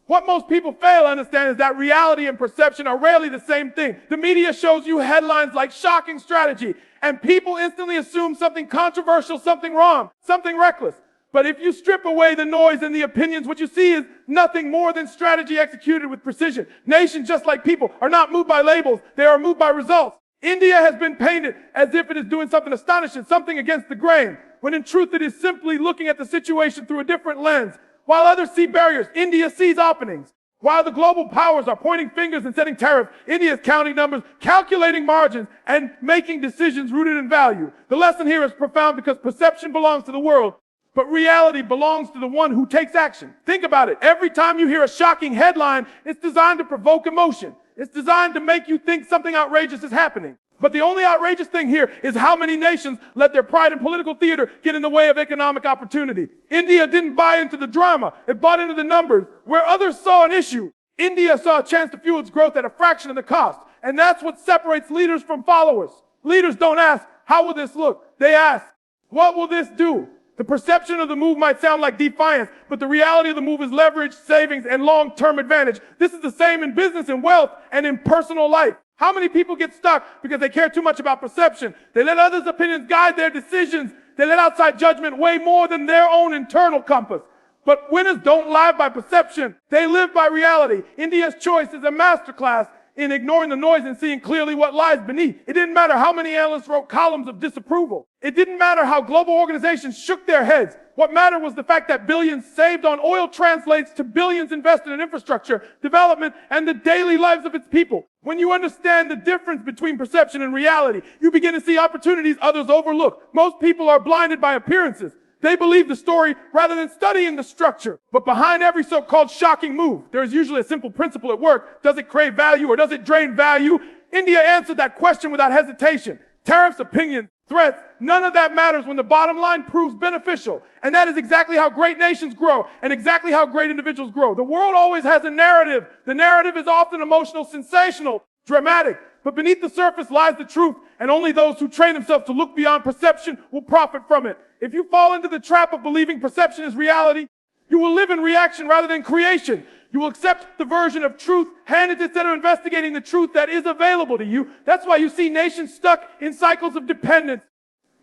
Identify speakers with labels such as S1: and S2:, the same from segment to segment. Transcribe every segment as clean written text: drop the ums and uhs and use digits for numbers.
S1: What most people fail to understand is that reality and perception are rarely the same thing. The media shows you headlines like shocking strategy, and people instantly assume something controversial, something wrong, something reckless. But if you strip away the noise and the opinions, what you see is nothing more than strategy executed with precision. Nations, just like people, are not moved by labels. They are moved by results. India has been painted as if it is doing something astonishing, something against the grain, when in truth it is simply looking at the situation through a different lens. While others see barriers, India sees openings. While the global powers are pointing fingers and setting tariffs, India is counting numbers, calculating margins, and making decisions rooted in value. The lesson here is profound because perception belongs to the world, but reality belongs to the one who takes action. Think about it. Every time you hear a shocking headline, it's designed to provoke emotion. It's designed to make you think something outrageous is happening. But the only outrageous thing here is how many nations let their pride in political theater get in the way of economic opportunity. India didn't buy into the drama. It bought into the numbers. Where others saw an issue, India saw a chance to fuel its growth at a fraction of the cost. And that's what separates leaders from followers. Leaders don't ask, how will this look? They ask, what will this do? The perception of the move might sound like defiance, but the reality of the move is leverage, savings, and long-term advantage. This is the same in business and wealth and in personal life. How many people get stuck because they care too much about perception? They let others' opinions guide their decisions. They let outside judgment weigh more than their own internal compass. But winners don't live by perception. They live by reality. India's choice is a masterclass in ignoring the noise and seeing clearly what lies beneath. It didn't matter how many analysts wrote columns of disapproval. It didn't matter how global organizations shook their heads. What mattered was the fact that billions saved on oil translates to billions invested in infrastructure, development, and the daily lives of its people. When you understand the difference between perception and reality, you begin to see opportunities others overlook. Most people are blinded by appearances. They believe the story rather than studying the structure. But behind every so-called shocking move, there is usually a simple principle at work. Does it crave value or does it drain value? India answered that question without hesitation. Tariffs, opinions, threats, none of that matters when the bottom line proves beneficial. And that is exactly how great nations grow and exactly how great individuals grow. The world always has a narrative. The narrative is often emotional, sensational, dramatic. But beneath the surface lies the truth, and only those who train themselves to look beyond perception will profit from it. If you fall into the trap of believing perception is reality, you will live in reaction rather than creation. You will accept the version of truth handed instead of investigating the truth that is available to you. That's why you see nations stuck in cycles of dependence,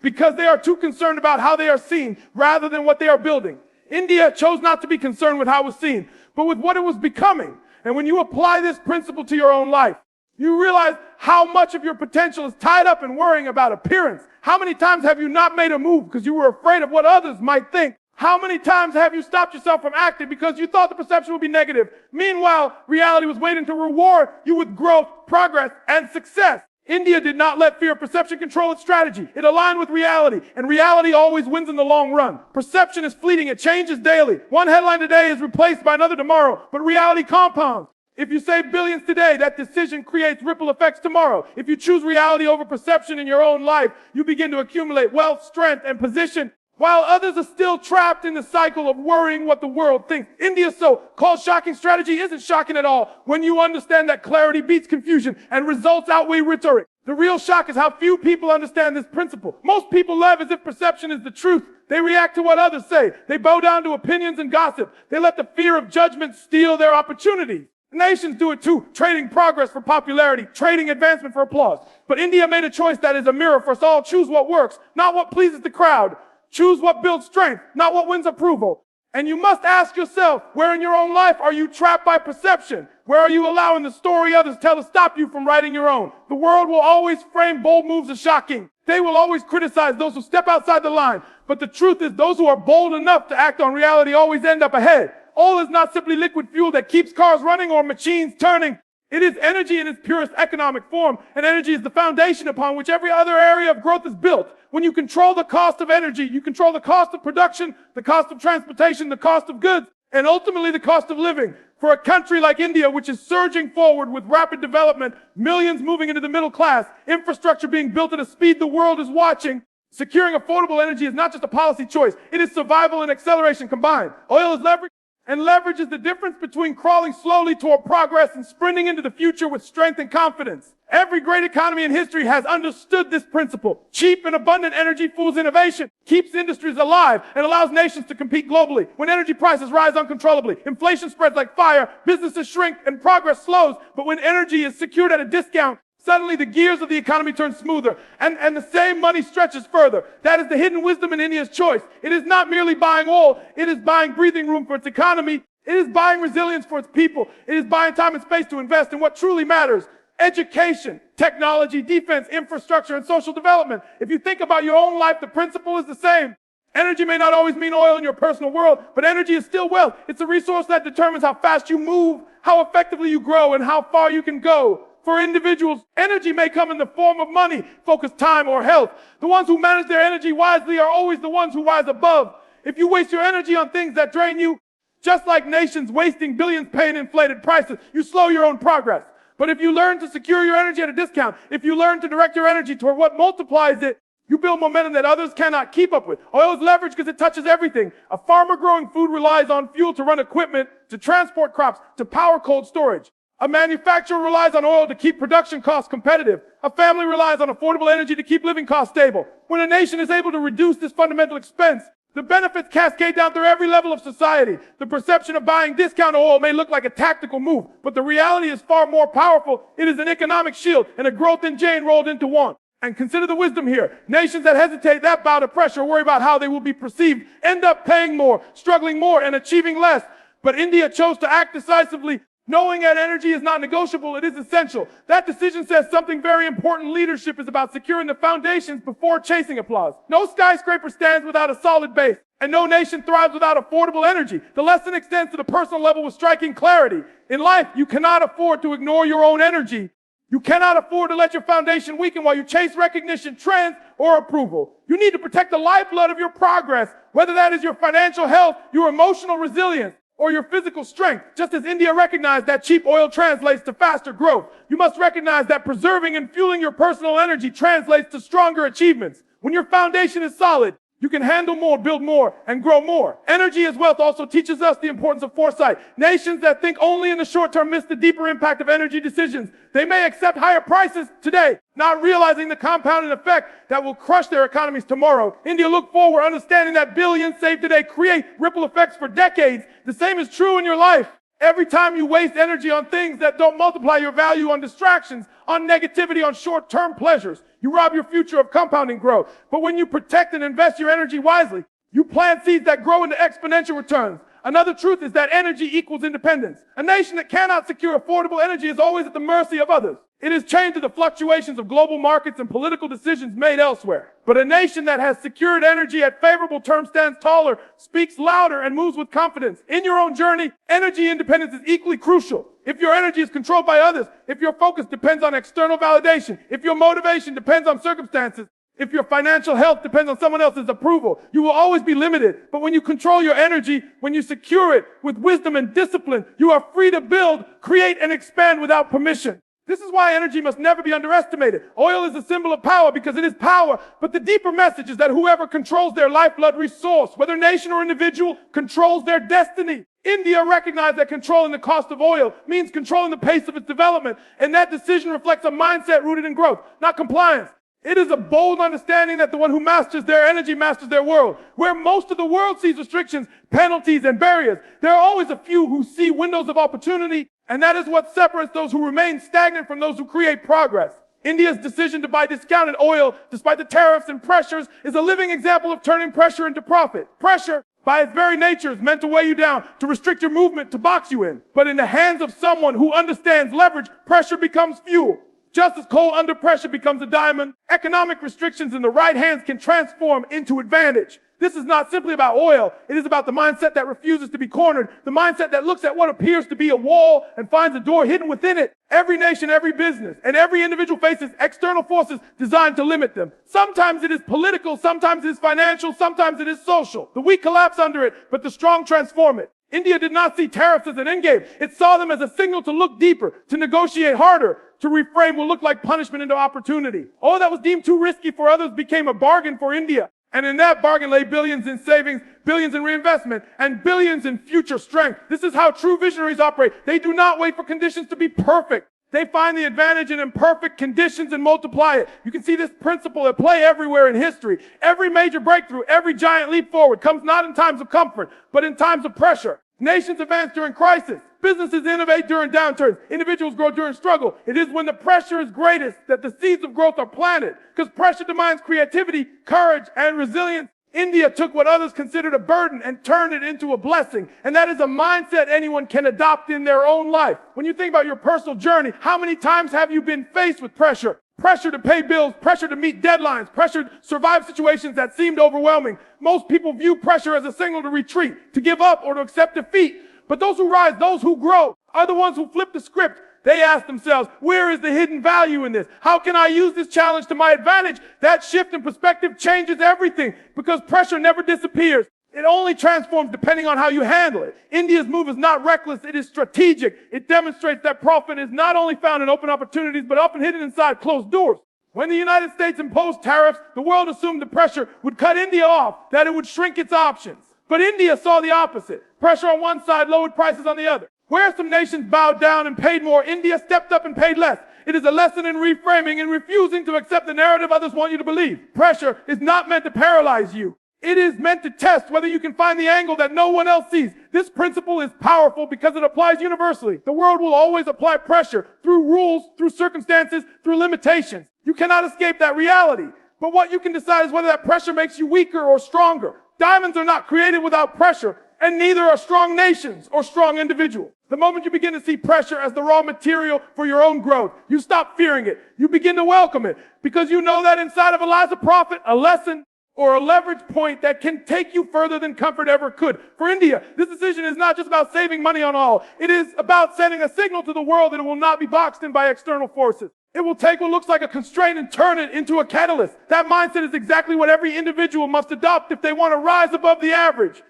S1: because they are too concerned about how they are seen rather than what they are building. India chose not to be concerned with how it was seen, but with what it was becoming. And when you apply this principle to your own life, you realize how much of your potential is tied up in worrying about appearance. How many times have you not made a move because you were afraid of what others might think? How many times have you stopped yourself from acting because you thought the perception would be negative? Meanwhile, reality was waiting to reward you with growth, progress, and success. India did not let fear of perception control its strategy. It aligned with reality, and reality always wins in the long run. Perception is fleeting. It changes daily. One headline today is replaced by another tomorrow, but reality compounds. If you save billions today, that decision creates ripple effects tomorrow. If you choose reality over perception in your own life, you begin to accumulate wealth, strength, and position, while others are still trapped in the cycle of worrying what the world thinks. India's so-called shocking strategy isn't shocking at all when you understand that clarity beats confusion and results outweigh rhetoric. The real shock is how few people understand this principle. Most people live as if perception is the truth. They react to what others say. They bow down to opinions and gossip. They let the fear of judgment steal their opportunities. Nations do it too, trading progress for popularity, trading advancement for applause. But India made a choice that is a mirror for us all. Choose what works, not what pleases the crowd. Choose what builds strength, not what wins approval. And you must ask yourself, where in your own life are you trapped by perception? Where are you allowing the story others tell to stop you from writing your own? The world will always frame bold moves as shocking. They will always criticize those who step outside the line. But the truth is, those who are bold enough to act on reality always end up ahead. Oil is not simply liquid fuel that keeps cars running or machines turning. It is energy in its purest economic form, and energy is the foundation upon which every other area of growth is built. When you control the cost of energy, you control the cost of production, the cost of transportation, the cost of goods, and ultimately the cost of living. For a country like India, which is surging forward with rapid development, millions moving into the middle class, infrastructure being built at a speed the world is watching, securing affordable energy is not just a policy choice. It is survival and acceleration combined. Oil is leverage, And leverage is the difference between crawling slowly toward progress and sprinting into the future with strength and confidence. Every great economy in history has understood this principle. Cheap and abundant energy fuels innovation, keeps industries alive, and allows nations to compete globally. When energy prices rise uncontrollably, inflation spreads like fire, businesses shrink, and progress slows. But when energy is secured at a discount, suddenly the gears of the economy turn smoother, and the same money stretches further. That is the hidden wisdom in India's choice. It is not merely buying oil, it is buying breathing room for its economy. It is buying resilience for its people. It is buying time and space to invest in what truly matters. Education, technology, defense, infrastructure, and social development. If you think about your own life, the principle is the same. Energy may not always mean oil in your personal world, but energy is still wealth. It's a resource that determines how fast you move, how effectively you grow, and how far you can go. For individuals, energy may come in the form of money, focused time, or health. The ones who manage their energy wisely are always the ones who rise above. If you waste your energy on things that drain you, just like nations wasting billions paying inflated prices, you slow your own progress. But if you learn to secure your energy at a discount, if you learn to direct your energy toward what multiplies it, you build momentum that others cannot keep up with. Oil is leverage because it touches everything. A farmer growing food relies on fuel to run equipment, to transport crops, to power cold storage. A manufacturer relies on oil to keep production costs competitive. A family relies on affordable energy to keep living costs stable. When a nation is able to reduce this fundamental expense, the benefits cascade down through every level of society. The perception of buying discount oil may look like a tactical move, but the reality is far more powerful. It is an economic shield and a growth engine rolled into one. And consider the wisdom here. Nations that hesitate that bout of pressure, worry about how they will be perceived, end up paying more, struggling more, and achieving less. But India chose to act decisively. Knowing that energy is not negotiable, it is essential. That decision says something very important. Leadership is about securing the foundations before chasing applause. No skyscraper stands without a solid base, and no nation thrives without affordable energy. The lesson extends to the personal level with striking clarity. In life, you cannot afford to ignore your own energy. You cannot afford to let your foundation weaken while you chase recognition, trends, or approval. You need to protect the lifeblood of your progress, whether that is your financial health, your emotional resilience, or your physical strength. Just as India recognized that cheap oil translates to faster growth, you must recognize that preserving and fueling your personal energy translates to stronger achievements. When your foundation is solid, you can handle more, build more, and grow more. Energy as wealth also teaches us the importance of foresight. Nations that think only in the short term miss the deeper impact of energy decisions. They may accept higher prices today, not realizing the compounding effect that will crush their economies tomorrow. India looked forward, understanding that billions saved today create ripple effects for decades. The same is true in your life. Every time you waste energy on things that don't multiply your value, on distractions, on negativity, on short-term pleasures, you rob your future of compounding growth. But when you protect and invest your energy wisely, you plant seeds that grow into exponential returns. Another truth is that energy equals independence. A nation that cannot secure affordable energy is always at the mercy of others. It is chained to the fluctuations of global markets and political decisions made elsewhere. But a nation that has secured energy at favorable terms stands taller, speaks louder, and moves with confidence. In your own journey, energy independence is equally crucial. If your energy is controlled by others, if your focus depends on external validation, if your motivation depends on circumstances, if your financial health depends on someone else's approval, you will always be limited. But when you control your energy, when you secure it with wisdom and discipline, you are free to build, create, and expand without permission. This is why energy must never be underestimated. Oil is a symbol of power because it is power, but the deeper message is that whoever controls their lifeblood resource, whether nation or individual, controls their destiny. India recognized that controlling the cost of oil means controlling the pace of its development, and that decision reflects a mindset rooted in growth, not compliance. It is a bold understanding that the one who masters their energy masters their world. Where most of the world sees restrictions, penalties, and barriers, there are always a few who see windows of opportunity, and that is what separates those who remain stagnant from those who create progress. India's decision to buy discounted oil, despite the tariffs and pressures, is a living example of turning pressure into profit. Pressure, by its very nature, is meant to weigh you down, to restrict your movement, to box you in. But in the hands of someone who understands leverage, pressure becomes fuel. Just as coal under pressure becomes a diamond, economic restrictions in the right hands can transform into advantage. This is not simply about oil. It is about the mindset that refuses to be cornered, the mindset that looks at what appears to be a wall and finds a door hidden within it. Every nation, every business, and every individual faces external forces designed to limit them. Sometimes it is political, sometimes it is financial, sometimes it is social. The weak collapse under it, but the strong transform it. India did not see tariffs as an endgame. It saw them as a signal to look deeper, to negotiate harder, to reframe what looked like punishment into opportunity. All that was deemed too risky for others became a bargain for India. And in that bargain lay billions in savings, billions in reinvestment, and billions in future strength. This is how true visionaries operate. They do not wait for conditions to be perfect. They find the advantage in imperfect conditions and multiply it. You can see this principle at play everywhere in history. Every major breakthrough, every giant leap forward comes not in times of comfort, but in times of pressure. Nations advance during crisis. Businesses innovate during downturns. Individuals grow during struggle. It is when the pressure is greatest that the seeds of growth are planted, because pressure demands creativity, courage, and resilience. India took what others considered a burden and turned it into a blessing. And that is a mindset anyone can adopt in their own life. When you think about your personal journey, how many times have you been faced with pressure? Pressure to pay bills, pressure to meet deadlines, pressure to survive situations that seemed overwhelming. Most people view pressure as a signal to retreat, to give up, or to accept defeat. But those who rise, those who grow, are the ones who flip the script. They ask themselves, where is the hidden value in this? How can I use this challenge to my advantage? That shift in perspective changes everything, because pressure never disappears. It only transforms depending on how you handle it. India's move is not reckless, it is strategic. It demonstrates that profit is not only found in open opportunities, but often hidden inside closed doors. When the United States imposed tariffs, the world assumed the pressure would cut India off, that it would shrink its options. But India saw the opposite. Pressure on one side lowered prices on the other. Where some nations bowed down and paid more, India stepped up and paid less. It is a lesson in reframing and refusing to accept the narrative others want you to believe. Pressure is not meant to paralyze you. It is meant to test whether you can find the angle that no one else sees. This principle is powerful because it applies universally. The world will always apply pressure through rules, through circumstances, through limitations. You cannot escape that reality. But what you can decide is whether that pressure makes you weaker or stronger. Diamonds are not created without pressure, and neither are strong nations or strong individuals. The moment you begin to see pressure as the raw material for your own growth, you stop fearing it. You begin to welcome it, because you know that inside of it lies a profit, a lesson, or a leverage point that can take you further than comfort ever could. For India, this decision is not just about saving money on all. It is about sending a signal to the world that it will not be boxed in by external forces. It will take what looks like a constraint and turn it into a catalyst. That mindset is exactly what every individual must adopt if they want to rise above the average.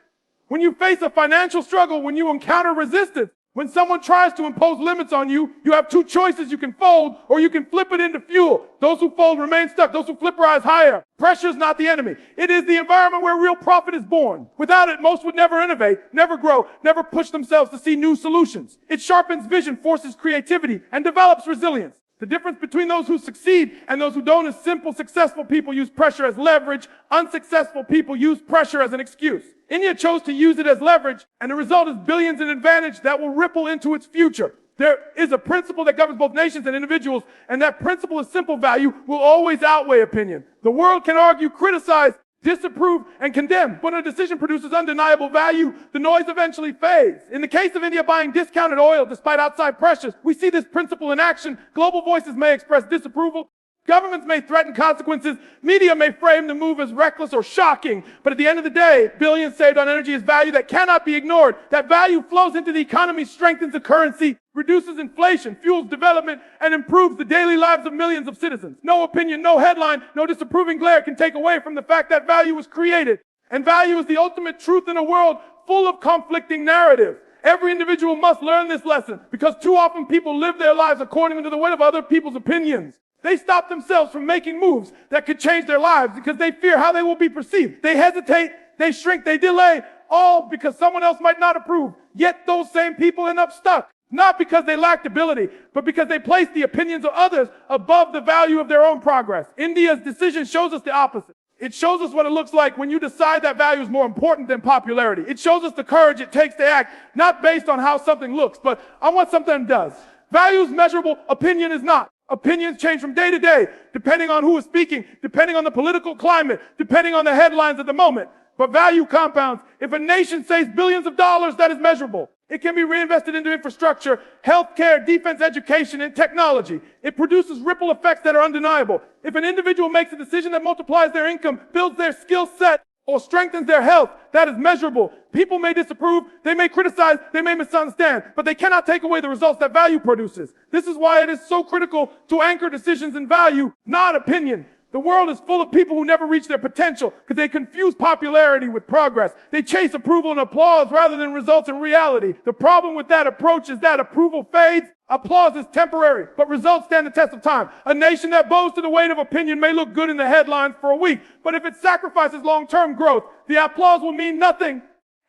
S1: When you face a financial struggle, when you encounter resistance, when someone tries to impose limits on you, you have two choices. You can fold or you can flip it into fuel. Those who fold remain stuck. Those who flip rise higher. Pressure is not the enemy. It is the environment where real profit is born. Without it, most would never innovate, never grow, never push themselves to see new solutions. It sharpens vision, forces creativity, and develops resilience. The difference between those who succeed and those who don't is simple. Successful people use pressure as leverage. Unsuccessful people use pressure as an excuse. India chose to use it as leverage, and the result is billions in advantage that will ripple into its future. There is a principle that governs both nations and individuals, and that principle is simple: value will always outweigh opinion. The world can argue, criticize, disapprove, and condemn, but when a decision produces undeniable value, the noise eventually fades. In the case of India buying discounted oil despite outside pressures, we see this principle in action. Global voices may express disapproval. Governments may threaten consequences. Media may frame the move as reckless or shocking. But at the end of the day, billions saved on energy is value that cannot be ignored. That value flows into the economy, strengthens the currency, reduces inflation, fuels development, and improves the daily lives of millions of citizens. No opinion, no headline, no disapproving glare can take away from the fact that value was created. And value is the ultimate truth in a world full of conflicting narratives. Every individual must learn this lesson, because too often people live their lives according to the weight of other people's opinions. They stop themselves from making moves that could change their lives because they fear how they will be perceived. They hesitate, they shrink, they delay, all because someone else might not approve. Yet those same people end up stuck, not because they lacked ability, but because they placed the opinions of others above the value of their own progress. India's decision shows us the opposite. It shows us what it looks like when you decide that value is more important than popularity. It shows us the courage it takes to act, not based on how something looks, but on what something does. Value is measurable, opinion is not. Opinions change from day to day, depending on who is speaking, depending on the political climate, depending on the headlines of the moment. But value compounds. If a nation saves billions of dollars, that is measurable. It can be reinvested into infrastructure, healthcare, defense, education, and technology. It produces ripple effects that are undeniable. If an individual makes a decision that multiplies their income, builds their skill set, or strengthens their health, that is measurable. People may disapprove, they may criticize, they may misunderstand, but they cannot take away the results that value produces. This is why it is so critical to anchor decisions in value, not opinion. The world is full of people who never reach their potential because they confuse popularity with progress. They chase approval and applause rather than results in reality. The problem with that approach is that approval fades, Applause is temporary, but results stand the test of time. A nation that bows to the weight of opinion may look good in the headlines for a week, but if it sacrifices long-term growth, the applause will mean nothing.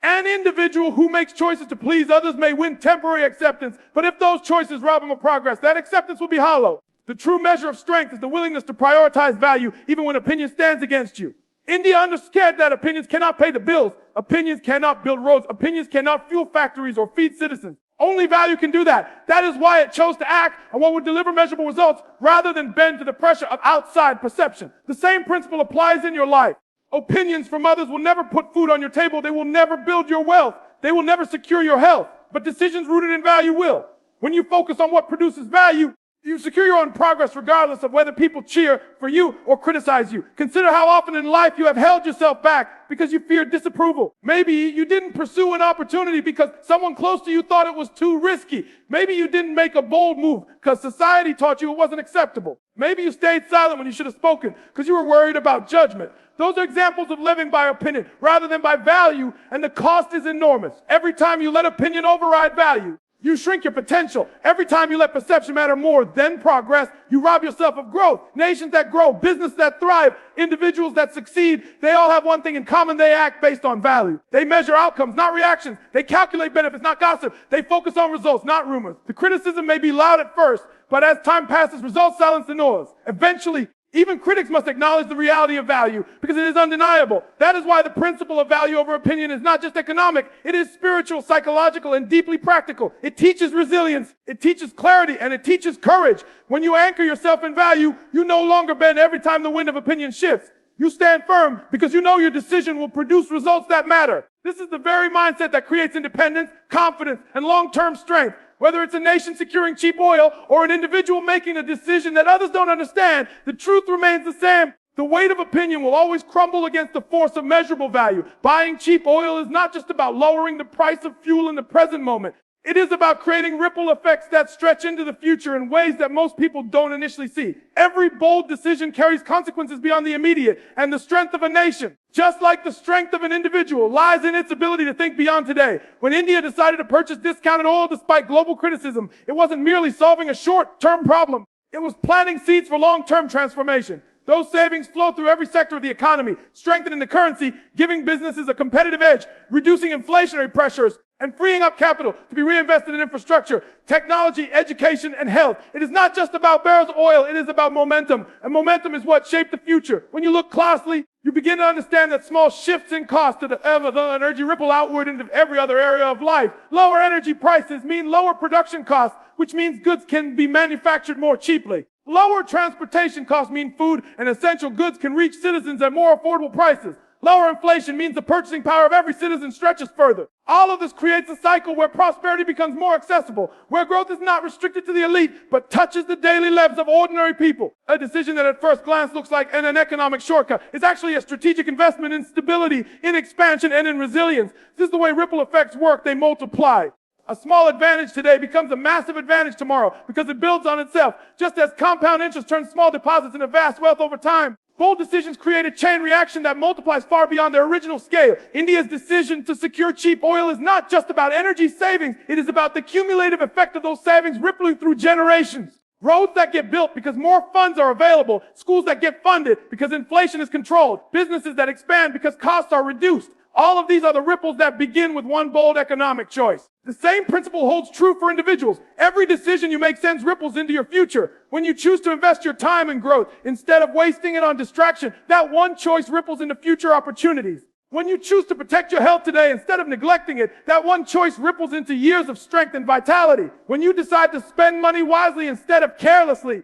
S1: An individual who makes choices to please others may win temporary acceptance, but if those choices rob him of progress, that acceptance will be hollow. The true measure of strength is the willingness to prioritize value even when opinion stands against you. India understood that opinions cannot pay the bills. Opinions cannot build roads. Opinions cannot fuel factories or feed citizens. Only value can do that. That is why it chose to act on what would deliver measurable results rather than bend to the pressure of outside perception. The same principle applies in your life. Opinions from others will never put food on your table. They will never build your wealth. They will never secure your health. But decisions rooted in value will. When you focus on what produces value, you secure your own progress regardless of whether people cheer for you or criticize you. Consider how often in life you have held yourself back because you feared disapproval. Maybe you didn't pursue an opportunity because someone close to you thought it was too risky. Maybe you didn't make a bold move because society taught you it wasn't acceptable. Maybe you stayed silent when you should have spoken because you were worried about judgment. Those are examples of living by opinion rather than by value, and the cost is enormous. Every time you let opinion override value, you shrink your potential. Every time you let perception matter more than progress, you rob yourself of growth. Nations that grow, businesses that thrive, individuals that succeed, they all have one thing in common: they act based on value. They measure outcomes, not reactions. They calculate benefits, not gossip. They focus on results, not rumors. The criticism may be loud at first, but as time passes, results silence the noise. Eventually, even critics must acknowledge the reality of value because it is undeniable. That is why the principle of value over opinion is not just economic. It is spiritual, psychological, and deeply practical. It teaches resilience, it teaches clarity, and it teaches courage. When you anchor yourself in value, you no longer bend every time the wind of opinion shifts. You stand firm because you know your decision will produce results that matter. This is the very mindset that creates independence, confidence, and long-term strength. Whether it's a nation securing cheap oil or an individual making a decision that others don't understand, the truth remains the same. The weight of opinion will always crumble against the force of measurable value. Buying cheap oil is not just about lowering the price of fuel in the present moment. It is about creating ripple effects that stretch into the future in ways that most people don't initially see. Every bold decision carries consequences beyond the immediate, and the strength of a nation, just like the strength of an individual, lies in its ability to think beyond today. When India decided to purchase discounted oil despite global criticism, it wasn't merely solving a short-term problem. It was planting seeds for long-term transformation. Those savings flow through every sector of the economy, strengthening the currency, giving businesses a competitive edge, reducing inflationary pressures, and freeing up capital to be reinvested in infrastructure, technology, education, and health. It is not just about barrels of oil, it is about momentum. And momentum is what shaped the future. When you look closely, you begin to understand that small shifts in cost to the energy ripple outward into every other area of life. Lower energy prices mean lower production costs, which means goods can be manufactured more cheaply. Lower transportation costs mean food and essential goods can reach citizens at more affordable prices. Lower inflation means the purchasing power of every citizen stretches further. All of this creates a cycle where prosperity becomes more accessible, where growth is not restricted to the elite, but touches the daily lives of ordinary people. A decision that at first glance looks like an economic shortcut is actually a strategic investment in stability, in expansion, and in resilience. This is the way ripple effects work. They multiply. A small advantage today becomes a massive advantage tomorrow because it builds on itself. Just as compound interest turns small deposits into vast wealth over time, bold decisions create a chain reaction that multiplies far beyond their original scale. India's decision to secure cheap oil is not just about energy savings. It is about the cumulative effect of those savings rippling through generations. Roads that get built because more funds are available. Schools that get funded because inflation is controlled. Businesses that expand because costs are reduced. All of these are the ripples that begin with one bold economic choice. The same principle holds true for individuals. Every decision you make sends ripples into your future. When you choose to invest your time in growth instead of wasting it on distraction, that one choice ripples into future opportunities. When you choose to protect your health today instead of neglecting it, that one choice ripples into years of strength and vitality. When you decide to spend money wisely instead of carelessly,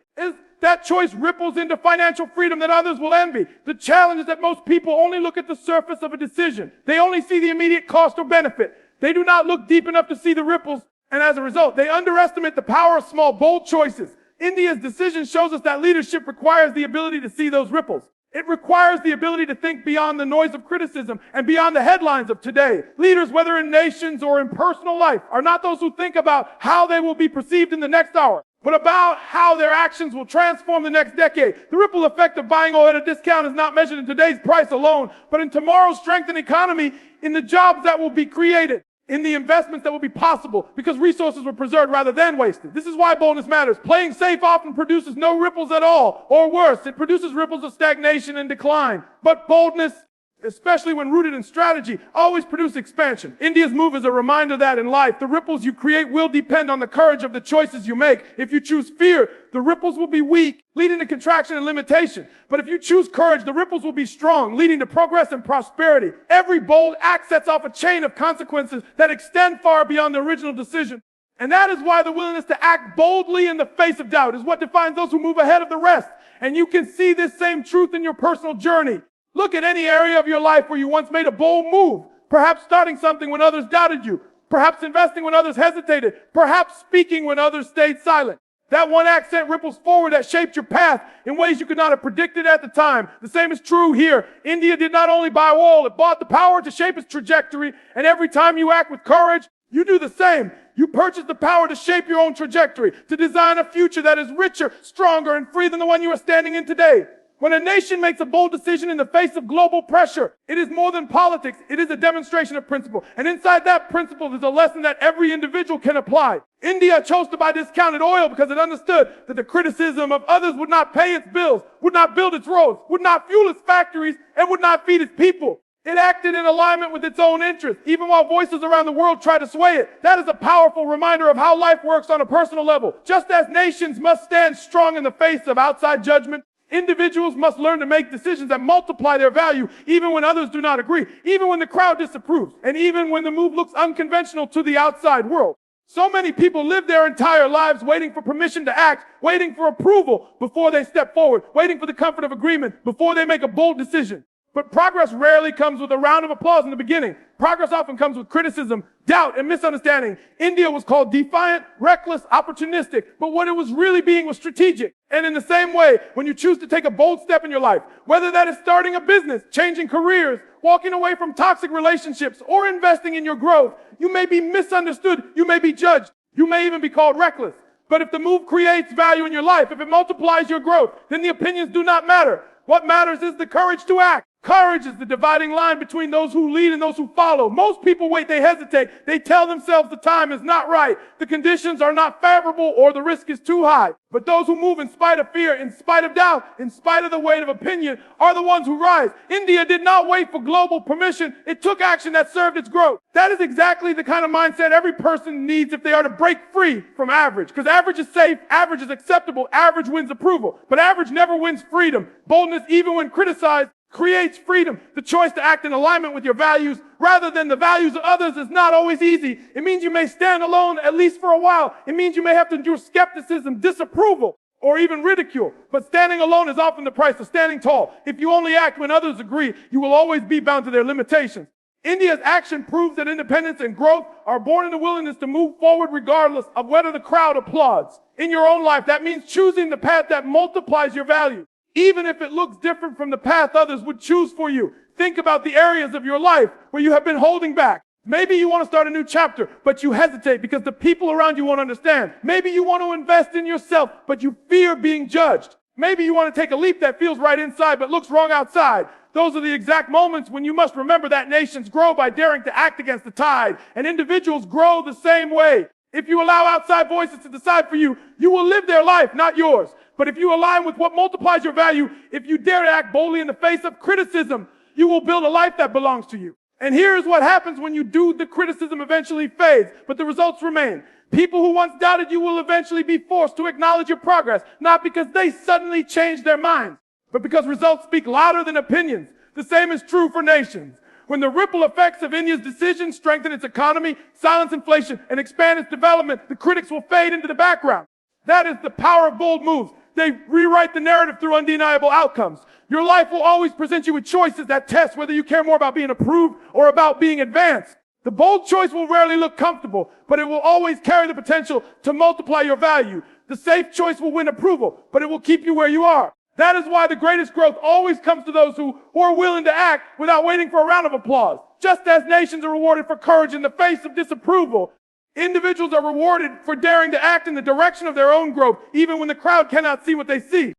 S1: that choice ripples into financial freedom that others will envy. The challenge is that most people only look at the surface of a decision. They only see the immediate cost or benefit. They do not look deep enough to see the ripples, and as a result, they underestimate the power of small, bold choices. India's decision shows us that leadership requires the ability to see those ripples. It requires the ability to think beyond the noise of criticism and beyond the headlines of today. Leaders, whether in nations or in personal life, are not those who think about how they will be perceived in the next hour, but about how their actions will transform the next decade. The ripple effect of buying oil at a discount is not measured in today's price alone, but in tomorrow's strength and economy, in the jobs that will be created, in the investments that will be possible because resources were preserved rather than wasted. This is why boldness matters. Playing safe often produces no ripples at all, or worse, it produces ripples of stagnation and decline. But boldness, especially when rooted in strategy, always produces expansion. India's move is a reminder that in life, the ripples you create will depend on the courage of the choices you make. If you choose fear, the ripples will be weak, leading to contraction and limitation. But if you choose courage, the ripples will be strong, leading to progress and prosperity. Every bold act sets off a chain of consequences that extend far beyond the original decision. And that is why the willingness to act boldly in the face of doubt is what defines those who move ahead of the rest. And you can see this same truth in your personal journey. Look at any area of your life where you once made a bold move, perhaps starting something when others doubted you, perhaps investing when others hesitated, perhaps speaking when others stayed silent. That one act sent ripples forward that shaped your path in ways you could not have predicted at the time. The same is true here. India did not only buy oil, it bought the power to shape its trajectory. And every time you act with courage, you do the same. You purchase the power to shape your own trajectory, to design a future that is richer, stronger, and free than the one you are standing in today. When a nation makes a bold decision in the face of global pressure, it is more than politics. It is a demonstration of principle. And inside that principle is a lesson that every individual can apply. India chose to buy discounted oil because it understood that the criticism of others would not pay its bills, would not build its roads, would not fuel its factories, and would not feed its people. It acted in alignment with its own interests, even while voices around the world try to sway it. That is a powerful reminder of how life works on a personal level. Just as nations must stand strong in the face of outside judgment, individuals must learn to make decisions that multiply their value even when others do not agree, even when the crowd disapproves, and even when the move looks unconventional to the outside world. So many people live their entire lives waiting for permission to act, waiting for approval before they step forward, waiting for the comfort of agreement before they make a bold decision. But progress rarely comes with a round of applause in the beginning. Progress often comes with criticism, doubt, and misunderstanding. India was called defiant, reckless, opportunistic, but what it was really being was strategic. And in the same way, when you choose to take a bold step in your life, whether that is starting a business, changing careers, walking away from toxic relationships, or investing in your growth, you may be misunderstood, you may be judged, you may even be called reckless. But if the move creates value in your life, if it multiplies your growth, then the opinions do not matter. What matters is the courage to act. Courage is the dividing line between those who lead and those who follow. Most people wait, they hesitate. They tell themselves the time is not right, the conditions are not favorable, or the risk is too high. But those who move in spite of fear, in spite of doubt, in spite of the weight of opinion, are the ones who rise. India did not wait for global permission. It took action that served its growth. That is exactly the kind of mindset every person needs if they are to break free from average. Because average is safe, average is acceptable, average wins approval. But average never wins freedom. Boldness, even when criticized, creates freedom. The choice to act in alignment with your values rather than the values of others is not always easy. It means you may stand alone, at least for a while. It means you may have to endure skepticism, disapproval, or even ridicule. But standing alone is often the price of standing tall. If you only act when others agree, you will always be bound to their limitations. India's action proves that independence and growth are born in the willingness to move forward regardless of whether the crowd applauds. In your own life, that means choosing the path that multiplies your value, even if it looks different from the path others would choose for you. Think about the areas of your life where you have been holding back. Maybe you want to start a new chapter, but you hesitate because the people around you won't understand. Maybe you want to invest in yourself, but you fear being judged. Maybe you want to take a leap that feels right inside, but looks wrong outside. Those are the exact moments when you must remember that nations grow by daring to act against the tide, and individuals grow the same way. If you allow outside voices to decide for you, you will live their life, not yours. But if you align with what multiplies your value, if you dare to act boldly in the face of criticism, you will build a life that belongs to you. And here's what happens when you do. The criticism eventually fades, but the results remain. People who once doubted you will eventually be forced to acknowledge your progress, not because they suddenly changed their minds, but because results speak louder than opinions. The same is true for nations. When the ripple effects of India's decision strengthen its economy, silence inflation, and expand its development, the critics will fade into the background. That is the power of bold moves. They rewrite the narrative through undeniable outcomes. Your life will always present you with choices that test whether you care more about being approved or about being advanced. The bold choice will rarely look comfortable, but it will always carry the potential to multiply your value. The safe choice will win approval, but it will keep you where you are. That is why the greatest growth always comes to those who are willing to act without waiting for a round of applause. Just as nations are rewarded for courage in the face of disapproval, individuals are rewarded for daring to act in the direction of their own growth, even when the crowd cannot see what they see.